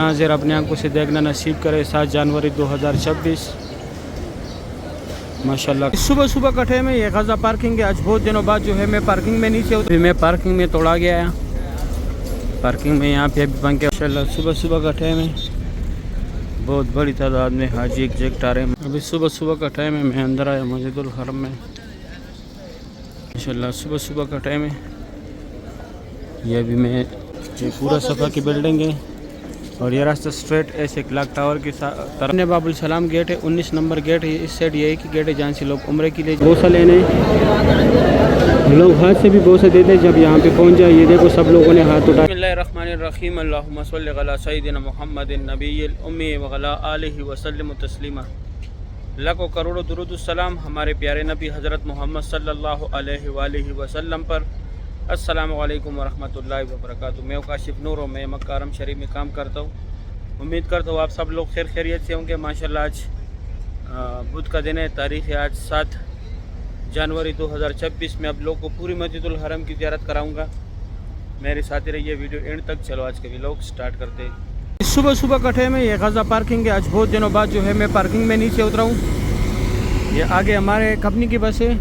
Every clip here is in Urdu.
مناظر اپنے آنکھوں سے دیکھنا نصیب کرے 7 جنوری 2026 ماشاءاللہ۔ صبح صبح کٹھے میں یہ غزہ پارکنگ ہے۔ آج بہت دنوں بعد جو ہے میں پارکنگ میں نیچے اترا، میں پارکنگ میں توڑا گیا پارکنگ میں یہاں پہ ابھی پنکھے ماشاءاللہ۔ صبح صبح کٹھے میں بہت بڑی تعداد میں حاجی ایگزیکٹ آ رہے ہیں۔ ابھی صبح صبح کا ٹائم ہے، میں اندر آیا مسجد الحرم میں ماشاءاللہ۔ صبح صبح کا ٹائم ہے، یہ ابھی میں پورا صفحہ کی بلڈنگ ہے اور یہ راستہ اسٹریٹ ایسے کلاک ٹاور کی طرف باب السلام گیٹ ہے، 19 نمبر گیٹ ہے۔ اس سائڈ یہ ایک ہی گیٹ ہے جہاں سے لوگ عمرے کے لیے بوسہ لینے لوگ ہاتھ سے بھی بوسہ دیتے جب یہاں پہ پہنچ جائے۔ یہ دیکھو سب لوگوں نے ہاتھ اٹھائے۔ بسم اللہ الرحمن الرحیم، اللہم صلی علی سیدنا محمد النبی الامی وعلی آلہ وسلم تسلیما۔ لاکھوں کروڑوں درود السلام ہمارے پیارے نبی حضرت محمد صلی اللہ علیہ وآلہ وسلم پر۔ السلام علیکم ورحمۃ اللہ وبرکاتہ۔ میں کاشف نور ہوں، میں مکہ حرم شریف میں کام کرتا ہوں۔ امید کرتا ہوں آپ سب لوگ خیر خیریت سے ہوں گے۔ ماشاءاللہ آج بدھ کا دن ہے، تاریخ ہے آج 7 جنوری 2026 میں آپ لوگوں کو پوری مسجد الحرم کی زیارت کراؤں گا۔ میرے ساتھ رہیے ویڈیو اینڈ تک۔ چلو آج کے ویلوگ سٹارٹ کرتے ہیں۔ صبح صبح کٹھے میں یہ غزہ پارکنگ ہے۔ آج بہت دنوں بعد جو ہے میں پارکنگ میں نیچے اترا ہوں۔ یہ آگے ہمارے کمپنی کی بس ہے،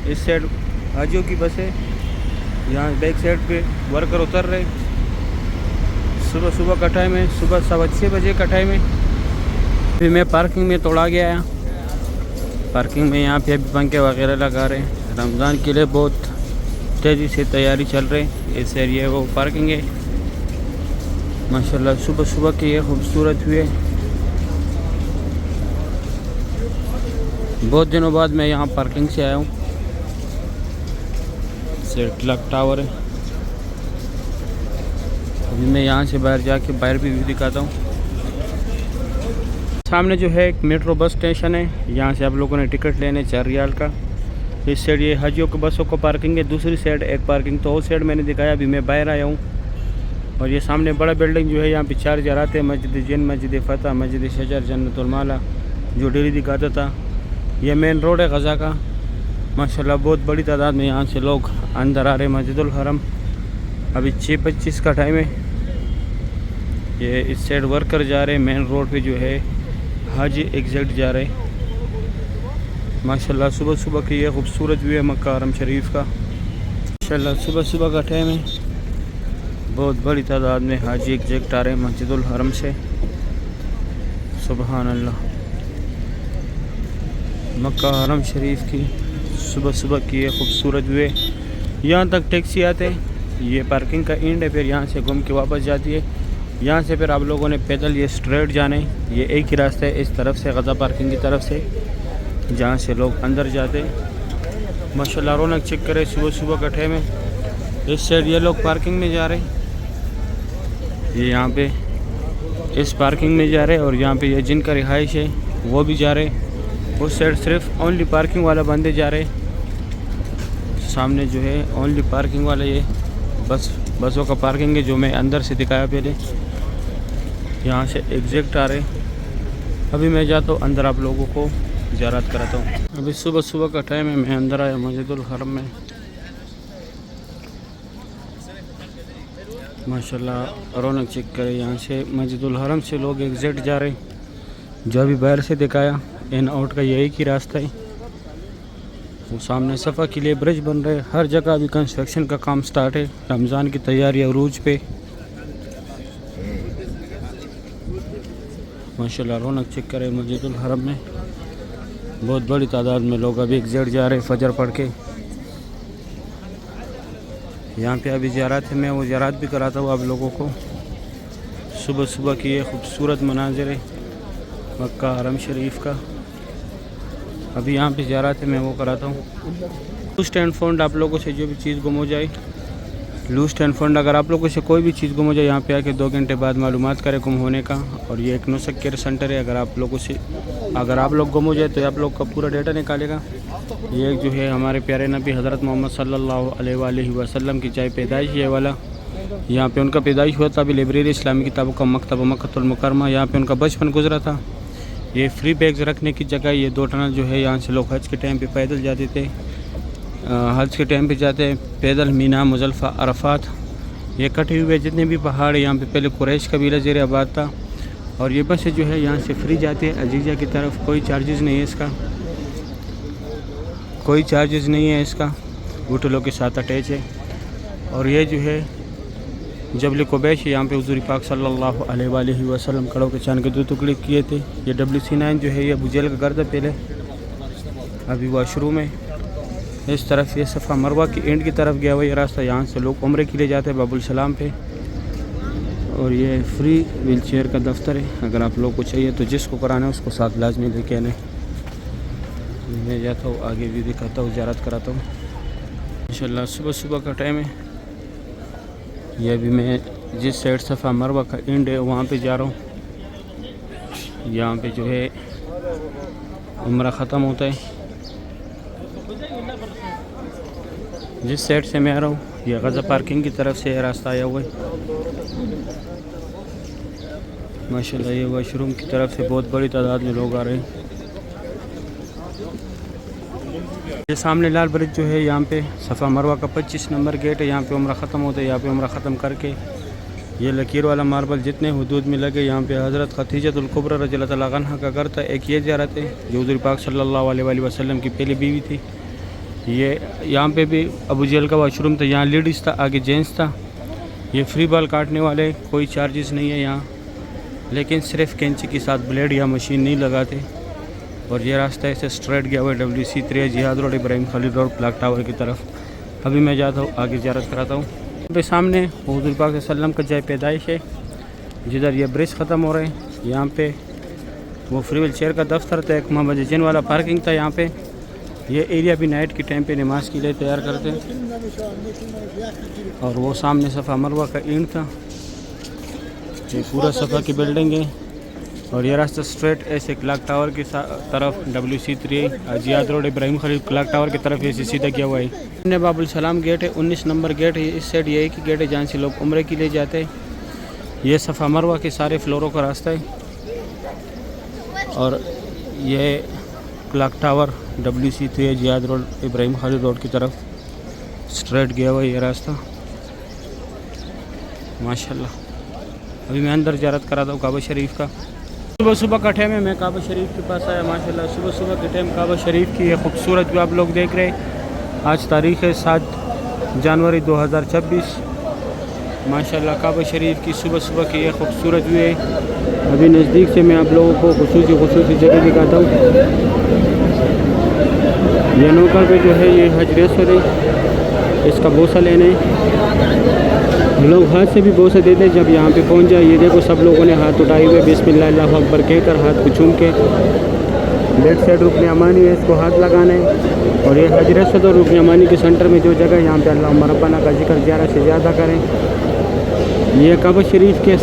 اس سائڈ حاجیوں کی بس ہے، یہاں بیک سائڈ پہ ورکر اتر رہے۔ صبح صبح کا ٹائم ہے، صبح 6:15 بجے کا ٹائم ہے۔ پھر میں پارکنگ میں توڑا گیا پارکنگ میں یہاں پہ ابھی پنکھے وغیرہ لگا رہے ہیں۔ رمضان کے لیے بہت تیزی سے تیاری چل رہی ہے۔ اس ایریے وہ پارکنگ ہے ماشاءاللہ۔ صبح صبح کی یہ خوبصورت ہوئے، بہت دنوں بعد میں یہاں پارکنگ سے آیا ہوں۔ سیٹ کلاک ٹاور ہے، ابھی میں یہاں سے باہر جا کے باہر بھی ویو دکھاتا ہوں۔ سامنے جو ہے ایک میٹرو بس اسٹیشن ہے، یہاں سے آپ لوگوں نے ٹکٹ لینے 4 ریال کا۔ اس سائڈ یہ حاجیوں کے بسوں کو پارکنگ ہے، دوسری سائڈ ایک پارکنگ تو اس سائڈ میں نے دکھایا۔ ابھی میں باہر آیا ہوں اور یہ سامنے بڑا بلڈنگ جو ہے یہاں پہ 4 زیارات ہیں، مسجد جن، مسجد فتح، مسجد شجر، جنت المالا جو ڈیلی دکھاتا تھا۔ یہ مین روڈ ہے غزہ کا ماشاءاللہ۔ بہت بڑی تعداد میں یہاں سے لوگ اندر آ رہے مسجد الحرم۔ ابھی 6:25 کا ٹائم ہے۔ یہ اس سائڈ ورکر جا رہے، مین روڈ پہ جو ہے حاجی ایگزیکٹ جا رہے ماشاءاللہ۔ صبح صبح کی یہ خوبصورت ویو ہے مکہ حرم شریف کا ماشاءاللہ۔ صبح صبح کا ٹائم ہے، بہت بڑی تعداد میں حاجی ایگزیکٹ آ رہے ہیں مسجد الحرم سے، سبحان اللہ۔ مکہ حرم شریف کی صبح صبح کی یہ خوبصورت ویو ہے۔ یہاں تک ٹیکسی آتے ہیں، یہ پارکنگ کا اینڈ ہے، پھر یہاں سے گھوم کے واپس جاتی ہے۔ یہاں سے پھر آپ لوگوں نے پیدل یہ اسٹریٹ جانا ہے، یہ ایک ہی راستہ ہے اس طرف سے، غزہ پارکنگ کی طرف سے، جہاں سے لوگ اندر جاتے ماشاءاللہ۔ رونق چیک کرے صبح صبح کٹھے میں، اس سائڈ یہ لوگ پارکنگ میں جا رہے، یہ یہاں پہ اس پارکنگ میں جا رہے، اور یہاں پہ یہ جن کا رہائش ہے وہ بھی جا رہے۔ اس سائڈ صرف اونلی پارکنگ والا بندے جا رہے، سامنے جو ہے اونلی پارکنگ والا یہ بسوں کا پارکنگ ہے جو میں اندر سے دکھایا پہلے، یہاں سے ایگزیکٹ آ رہے۔ ابھی میں جاتا ہوں اندر، آپ لوگوں کو زیارت کراتا ہوں۔ ابھی صبح صبح کا ٹائم ہے، میں اندر آیا مسجد الحرم میں ماشاءاللہ۔ رونق چیک کرے، یہاں سے مسجد الحرم سے لوگ ایگزیکٹ جا رہے، جو ابھی باہر سے دکھایا ان آؤٹ کا یہ ایک ہی راستہ ہے۔ وہ سامنے صفحہ کے لیے برج بن رہے، ہر جگہ ابھی کنسٹرکشن کا کام سٹارٹ ہے، رمضان کی تیاری عروج پہ ماشاءاللہ۔ رونق چیک کرے مسجد الحرم میں، بہت بڑی تعداد میں لوگ ابھی ایگزیکٹ جا رہے فجر پڑھ کے۔ یہاں پہ ابھی زیارات ہے، میں وہ زیارات بھی کراتا ہوں آپ لوگوں کو۔ صبح صبح کی یہ خوبصورت مناظر ہے مکہ حرم شریف کا۔ ابھی یہاں پہ زیارات ہے، میں وہ کراتا ہوں۔ لوسٹ اینڈ فاؤنڈ، آپ لوگوں سے جو بھی چیز گم ہو جائے، لوسٹ اینڈ فاؤنڈ، اگر آپ لوگوں سے کوئی بھی چیز گم ہو جائے، یہاں پہ آ کے 2 گھنٹے بعد معلومات کرے گم ہونے کا۔ اور یہ ایک نصب کیئر سینٹر ہے، اگر آپ لوگ گم ہو جائے تو آپ لوگ کا پورا ڈیٹا نکالے گا۔ یہ جو ہے ہمارے پیارے نبی حضرت محمد صلی اللہ علیہ وآلہ وسلم کی چاہے پیدائش یہ والا، یہاں پہ ان کا پیدائش ہوا تھا، ابھی لائبریری اسلامی کتابوں کا مکتبہ مکہ المکرمہ، یہاں پہ ان کا بچپن گزرا تھا۔ یہ فری بیگز رکھنے کی جگہ، یہ 2 ٹنل جو ہے یہاں سے لوگ حج کے ٹائم پہ پیدل جاتے تھے، حج کے ٹائم پہ جاتے ہیں پیدل، مینا، مزدلفہ، عرفات۔ یہ کٹے ہوئے جتنے بھی پہاڑ، یہاں پہ پہلے قریش قبیلہ زیر آباد تھا، اور یہ بس جو ہے یہاں سے فری جاتی ہے عزیزہ کی طرف، کوئی چارجز نہیں ہے اس کا، کوئی چارجز نہیں ہے اس کا، ہوٹلوں کے ساتھ اٹیچ ہے۔ اور یہ جو ہے جبل قبیش ہے، یہاں پہ حضور پاک صلی اللہ علیہ وآلہ وسلم کڑوں کے چاند کے 2 ٹکڑے کیے تھے۔ یہ WC9 جو ہے یہ ابو جہل کا گھر تھا پہلے، ابھی واش روم ہے۔ اس طرف یہ صفا مروہ کی اینڈ کی طرف گیا ہوا یہ راستہ، یہاں سے لوگ عمرے کے لیے جاتے ہیں باب السلام پہ۔ اور یہ فری ویل چیئر کا دفتر ہے، اگر آپ لوگ کو چاہیے تو جس کو کرانا ہے اس کو ساتھ لازمی لے کے آنے۔ میں جاتا ہوں آگے بھی دکھاتا ہوں، زیارت کراتا ہوں انشاءاللہ۔ صبح صبح کا ٹائم ہے، یہ ابھی میں جس سائڈ صفا مروہ کا اینڈ ہے وہاں پہ جا رہا ہوں۔ یہاں پہ جو ہے عمرہ ختم ہوتا ہے۔ جس سائڈ سے میں آ رہا ہوں یہ غزہ پارکنگ کی طرف سے راستہ آیا ہوا ہے۔ ماشاءاللہ یہ واش روم کی طرف سے بہت بڑی تعداد میں لوگ آ رہے ہیں۔ یہ سامنے لال برج جو ہے یہاں پہ صفا مروہ کا 25 نمبر گیٹ ہے، یہاں پہ عمرہ ختم ہوتا ہے۔ یہاں پہ عمرہ ختم کر کے یہ لکیر والا ماربل جتنے حدود میں لگے، یہاں پہ حضرت خدیجۃ الکبریٰ رضی اللہ تعالیٰ عنہا کا گھر تھا۔ ایک یہ زیارت ہے جو حضور پاک صلی اللہ علیہ وآلہ وسلم کی پہلی بیوی تھی۔ یہ یہاں پہ بھی ابو جہل کا واش روم تھا، یہاں لیڈیز تھا، آگے جینٹس تھا۔ یہ فری بال کاٹنے والے، کوئی چارجز نہیں ہے یہاں، لیکن صرف کینچی کے ساتھ بلیڈ یا مشین نہیں لگاتے۔ اور یہ راستہ ایسے اسٹریٹ گیا ہوا ہے WC3 جہاد روڈ، ابراہیم خلیل روڈ، کلاک ٹاور کی طرف۔ ابھی میں جاتا ہوں آگے زیارت کراتا ہوں۔ یہاں پہ سامنے حضور پاک صلی اللہ علیہ وسلم کا جائے پیدائش ہے، جدھر یہ برج ختم ہو رہے ہیں۔ یہاں پہ وہ فری ویل چیئر کا دفتر تھا، ایک محمد جن والا پارکنگ تھا یہاں پہ۔ یہ ایریا بھی نائٹ کے ٹائم پہ نماز کے لیے تیار کرتے ہیں۔ اور وہ سامنے صفا مروہ کا اینڈ تھا، یہ پورا صفا کی بلڈنگ ہے۔ اور یہ راستہ اسٹریٹ ایسے کلاک ٹاور کی طرف WC3 جہاد روڈ، ابراہیم خلیل، کلاک ٹاور کی طرف ایسے سیدھا کیا ہوا ہے۔ سامنے باب السلام گیٹ ہے، 19 نمبر گیٹ ہے۔ اس سائڈ یہ ایک ہی گیٹ ہے جہاں سے لوگ عمرے کے لیے جاتے ہیں۔ یہ صفا مروہ کے سارے فلوروں کا راستہ ہے۔ اور یہ کلاک ٹاور WC3 جہاد روڈ، ابراہیم خلیل روڈ کی طرف اسٹریٹ گیا ہوا ہے یہ راستہ ماشاءاللہ۔ ابھی میں اندر زیارت کراتا ہوں کعبہ شریف کا۔ صبح صبح کا ٹائم ہے، میں کعبہ شریف کے پاس آیا ماشاءاللہ۔ صبح صبح کے ٹائم کعبہ شریف کی یہ خوبصورت جو آپ لوگ دیکھ رہے ہیں، آج تاریخ ہے 7 جنوری 2026 ماشاءاللہ۔ کعبہ شریف کی صبح صبح کی یہ خوبصورت ویو ہے۔ ابھی نزدیک سے میں آپ لوگوں کو خصوصی جگہ دکھاتا ہوں۔ یہ نوکر پہ جو ہے یہ حجر اسود ہے، اس کا بوسہ لینے لوگ ہاتھ سے بھی بوسہ دیتے ہیں جب یہاں پہ پہنچ جائے۔ یہ دیکھو سب لوگوں نے ہاتھ اٹھائے ہوئے، بسم اللہ اللہ اکبر کہہ کر ہاتھ کو چوم کے۔ لیفٹ سائڈ رکن یمانی ہے، اس کو ہاتھ لگانا ہے۔ اور یہ حجر اسود اور رکن یمانی کے سینٹر میں جو جگہ ہے، یہاں پہ اللہم ربنا کا ذکر زیادہ سے زیادہ کریں۔ یہ کعبہ شریف کے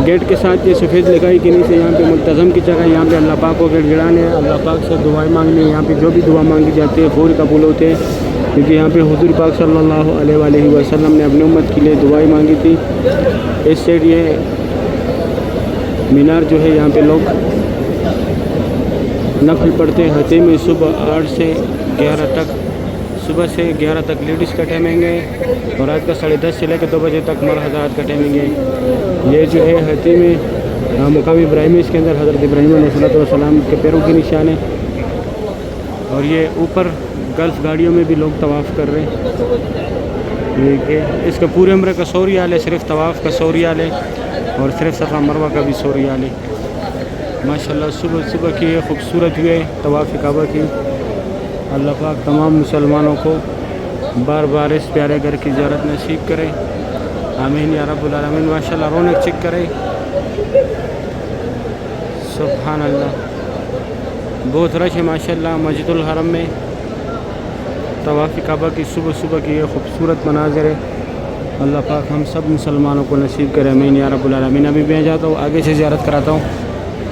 گیٹ کے ساتھ یہ سفید لکھائی کے نیچے یہاں پہ ملتزم کی جگہ، یہاں پہ اللہ پاک کو گیٹ گڑانے ہیں، اللہ پاک سے دعائیں مانگنی ہیں۔ یہاں پہ جو بھی دعا مانگی جاتی ہے فوری قبول ہوتے ہیں، کیونکہ یہاں پہ حضور پاک صلی اللہ علیہ وآلہ وسلم نے اپنی امت کے لیے دعائیں مانگی تھی۔ اس سائڈ یہ مینار جو ہے، یہاں پہ لوگ نفل پڑھتے ہیں حتیم میں صبح 8 سے 11 تک، صبح سے 11 تک لیڈیز کا ٹائمنگ ہے، اور رات کا 10:30 سے لے کے 2 بجے تک مرد حضرات کا ٹائمنگ ہے۔ یہ جو ہے حتیم مقام ابراہیم، اس کے اندر حضرت ابراہیم علیہ السلام کے پیروں کے نشان ہے۔ اور یہ اوپر گلف گاڑیوں میں بھی لوگ طواف کر رہے ہیں۔ یہ کہ اس کا پورے عمرے کا 100 ریال ہے، صرف طواف کا 100 ریال ہے، اور صرف صفا مروہ کا بھی 100 ریال ہے ماشاءاللہ۔ صبح صبح کی یہ خوبصورت ہوئے طواف کعبہ کی۔ اللہ پاک تمام مسلمانوں کو بار بار اس پیارے گھر کی زیارت نصیب کرے، آمین یا رب العالمین۔ ماشاءاللہ رونق چیک کرے، سبحان اللہ، بہت رش ہے ماشاءاللہ مسجد الحرم میں۔ طواف کعبہ کی صبح صبح کی یہ خوبصورت مناظر ہے، اللہ پاک ہم سب مسلمانوں کو نصیب کرے، آمین یا رب العالمین۔ ابھی میں جاتا ہوں آگے سے زیارت کراتا ہوں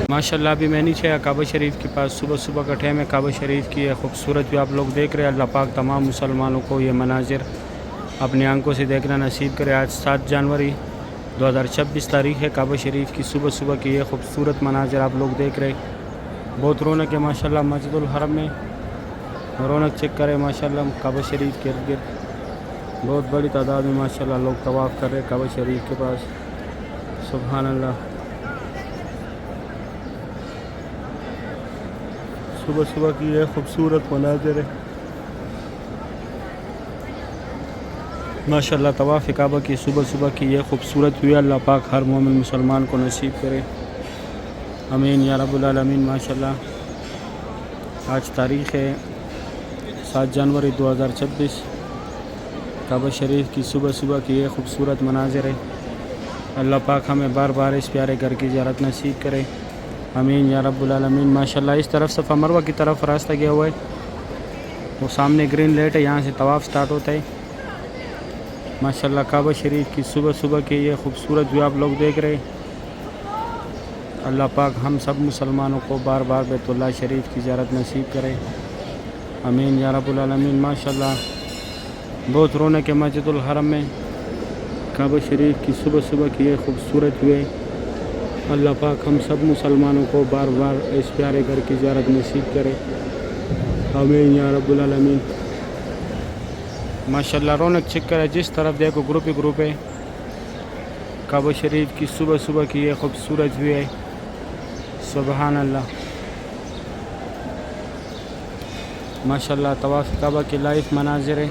ماشاءاللہ۔ ابھی میں نیچے کعبہ شریف کے پاس، صبح صبح کا ٹائم ہے۔ کعبہ شریف کی یہ خوبصورت بھی آپ لوگ دیکھ رہے ہیں، اللہ پاک تمام مسلمانوں کو یہ مناظر اپنی آنکھوں سے دیکھنا نصیب کرے۔ آج 7 جنوری 2026 تاریخ ہے۔ کعبہ شریف کی صبح صبح کی یہ خوبصورت مناظر آپ لوگ دیکھ رہے ہیں، بہت رونق ہے ماشاءاللہ مسجد الحرم میں۔ رونق چیک کرے ماشاءاللہ کعبہ شریف کے ارد گرد بہت بڑی تعداد میں ماشاءاللہ لوگ طواف کر رہے ہیں کعبہ شریف کے پاس، سبحان اللہ۔ صبح صبح کی یہ خوبصورت مناظر ہے ماشاءاللہ طواف کعبہ کی صبح صبح کی یہ خوبصورت ویو اللہ پاک ہر مومن مسلمان کو نصیب کرے آمین یا رب العالمین ماشاءاللہ آج تاریخ ہے 7 جنوری 2026 کعبہ شریف کی صبح صبح کی یہ خوبصورت مناظر ہے اللہ پاک ہمیں بار بار اس پیارے گھر کی زیارت نصیب کرے آمین یا رب العالمین ماشاءاللہ اس طرف صفا مروہ کی طرف راستہ گیا ہوا ہے وہ سامنے گرین لائٹ ہے یہاں سے طواف سٹارٹ ہوتا ہے ماشاءاللہ کعبہ شریف کی صبح صبح کی یہ خوبصورت ویو آپ لوگ دیکھ رہے اللہ پاک ہم سب مسلمانوں کو بار بار بیت اللہ شریف کی زیارت نصیب کرے آمین یا رب العالمین ماشاءاللہ بہت رونق ہے مسجد الحرم میں کعبہ شریف کی صبح صبح کی یہ خوبصورت ویو اللہ پاک ہم سب مسلمانوں کو بار بار اس پیارے گھر کی زیارت نصیب کرے آمین یا رب العالمین ماشاءاللہ رونق چکر ہے جس طرف دیکھو گروپ ہی گروپ ہے کعبہ شریف کی صبح صبح کی یہ خوبصورت ویو ہے سبحان اللہ ماشاءاللہ طواف کعبہ کی لائف مناظر ہے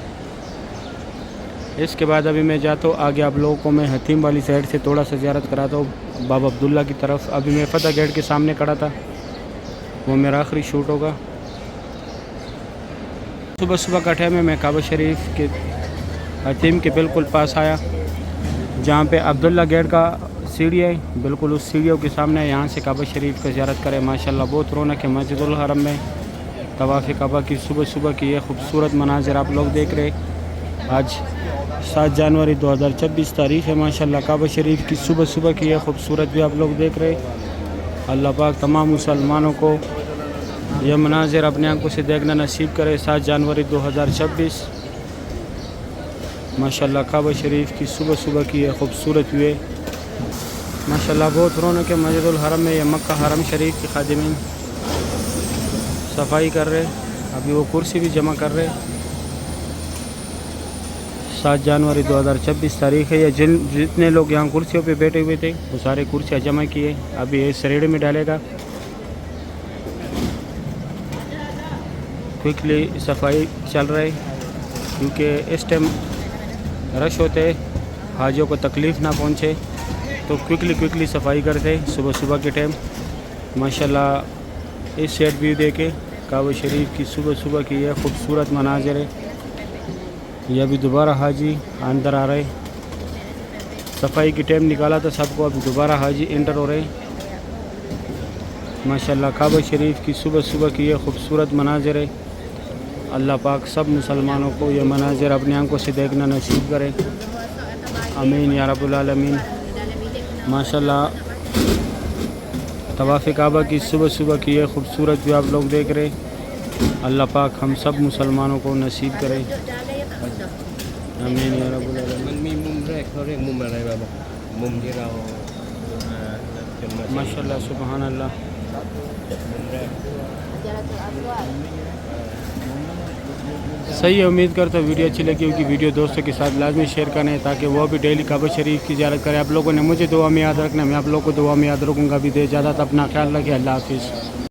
اس کے بعد ابھی میں جاتا ہوں آگے آپ لوگوں کو میں حتیم والی سائڈ سے تھوڑا سا زیارت کراتا ہوں بابا عبداللہ کی طرف ابھی میں فتح گیٹ کے سامنے کھڑا تھا وہ میرا آخری شوٹ ہوگا صبح صبح کا ٹائم ہے میں کعبہ شریف کے حتیم کے بالکل پاس آیا جہاں پہ عبداللہ گیٹ کا سیڑھی ہے بالکل اس سیڑھیوں کے سامنے یہاں سے کعبہ شریف کا زیارت کرے ماشاءاللہ بہت رونق ہے مسجد الحرم میں طواف کعبہ کی صبح صبح کی یہ خوبصورت مناظر آپ لوگ دیکھ رہے آج 7 جنوری 2026 تاریخ ہے ماشاءاللہ کعبہ شریف کی صبح صبح کی یہ خوبصورت بھی آپ لوگ دیکھ رہے اللہ پاک تمام مسلمانوں کو یہ مناظر اپنے آنکھوں سے دیکھنا نصیب کرے 7 جنوری 2026 ماشاءاللہ کعبہ شریف کی صبح صبح کی یہ خوبصورت ہوئے ماشاءاللہ بہت رونق ہے مسجد الحرم میں یہ مکہ حرم شریف کے خادمین صفائی کر رہے ابھی وہ کرسی بھی جمع کر رہے 7 جنوری 2026 تاریخ ہے یہ جتنے لوگ یہاں کرسیوں پہ بیٹھے ہوئے تھے وہ سارے کرسیاں جمع کیے ابھی یہ سریڑے میں ڈالے گا کوئکلی صفائی چل رہی کیونکہ اس ٹائم رش ہوتے حاجیوں کو تکلیف نہ پہنچے تو کوئکلی صفائی کرتے صبح صبح کے ٹائم ماشاءاللہ اس سیٹ ویو دیکھے کعبہ شریف کی صبح صبح کی یہ خوبصورت مناظر ہے یہ ابھی دوبارہ حاجی اندر آ رہے صفائی کی ٹائم نکالا تھا سب کو ابھی دوبارہ حاجی انٹر ہو رہے ماشاءاللہ کعبہ شریف کی صبح صبح کی یہ خوبصورت مناظر ہے اللہ پاک سب مسلمانوں کو یہ مناظر اپنی آنکھوں سے دیکھنا نصیب کرے آمین یا رب العالمین ماشاءاللہ طواف کعبہ کی صبح صبح کی یہ خوبصورت بھی آپ لوگ دیکھ رہے اللہ پاک ہم سب مسلمانوں کو نصیب کرے آمین یا رب العالمین ماشاءاللہ سبحان اللہ صحیح ہے امید کرتا ہوں ویڈیو اچھی لگی ہوگی ویڈیو دوستوں کے ساتھ لازمی شیئر کریں تاکہ وہ بھی ڈیلی کعبہ شریف کی زیارت کریں آپ لوگوں نے مجھے دعا میں یاد رکھنا میں آپ لوگوں کو دعا میں یاد رکھوں گا بھی دے زیادہ تو اپنا خیال رکھیں اللہ حافظ